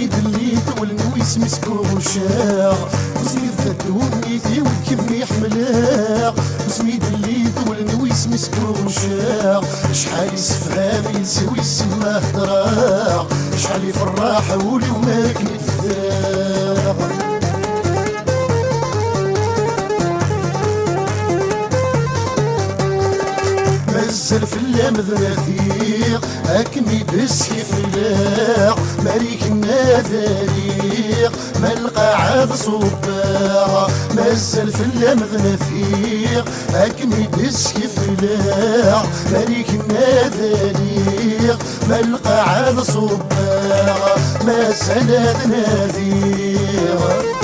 وسميد اللي تولن ويسمسكو وشاغ وسميد ذاتوني في وكمي حملاغ وسميد اللي تولن ويسمسكو وشاغ شحال يسفهام يسوي السما هدراغ شحال يفرح ولي وماك نتفاغ مازال في اللامذناثيق هاكني بسكي في اللاغ ماليك النادريق ما القاعد صباغ مازال في اللامذناثيق هاكني بسكي في اللاغ ماليك النادريق ما القاعد صباغ مازال نادريق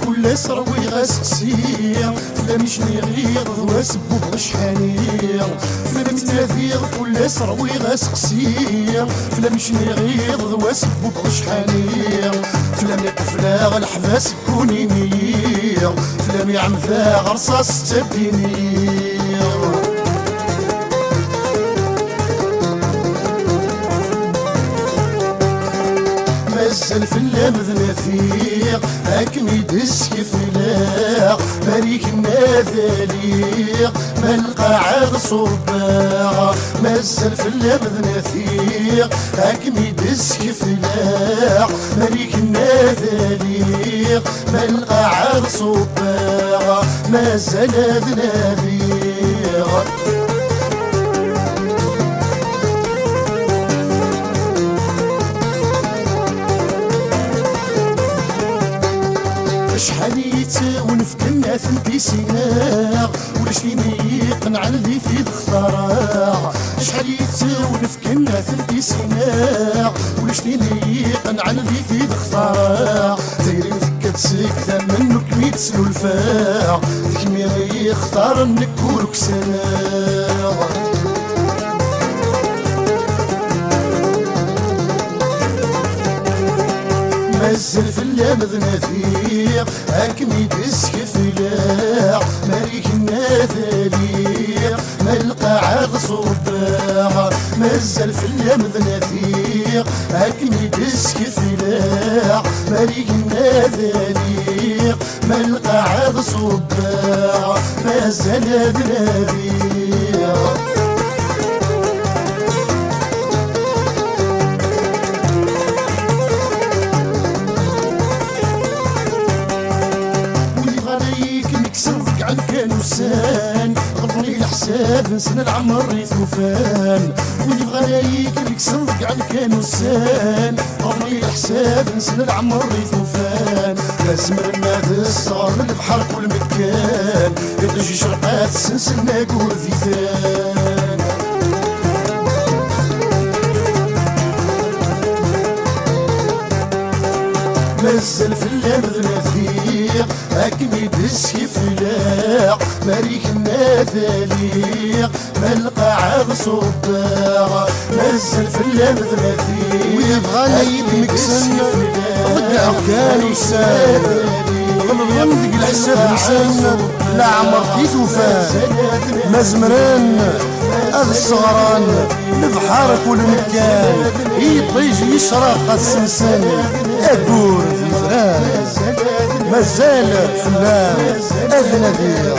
كل سروي غاسكسير فلا مش نغير واسبو بغشحانير فلا متناثير كل سروي غاسكسير فلا مش نغير واسبو بغشحانير فلا مقفلا الحباس كوني نير فلا ميعمثا غرصاص تبينير مازال في اللامذناثيق هاكني دسكي في لاغ ماليك الناذليق ما القاعد صباغ مازال في اللامذناثيق هاكني دسكي في لاغ ماليك الناذليق ما القاعد صباغ مازال ذناذيق شحال يتاون في كنا ثنتي سيناغ ولاش فيني يقنع الذي في ضفراغ شحال يتاون في كنا ثنتي سيناغ ولاش فيني يقنع الذي في ضفراغ دايرين ذكا سكتة منك ميتسلو الفاغ ذيك مي يختار النكور كسناغ مازال في اللامذناثيق هاكني دسكي في لاغ ماليك الناثليق ما القاعد صباغ مازال في اللامذناثيق هاكني دسكي في لاغ ماليك الناثليق ما القاعد صباغ مازال ذناثيق عن كانوا سان غضني الحساب نسنا العمر ثوفان واللي بغى ياكل صدق عن كانوا سان غضني الحساب نسنا العمر ثوفان لازم رماد الصغر البحر كل مكان يدرج شرقات سنسنا قول ثيثان مازال في اللامذناثيق هاكني دسكي في لاغ ماليك الناثليق ما القاعد صباغ مازال في اللامذناثيق ويبغى يتمكسن ضد عكان وسان غمض ديك الحساب نسان لا عمر في ثوفان مزمران هذا الصغران البحر كل مكان يطيج يشرق السنسان اقول في فران مازال فلان اذن ذير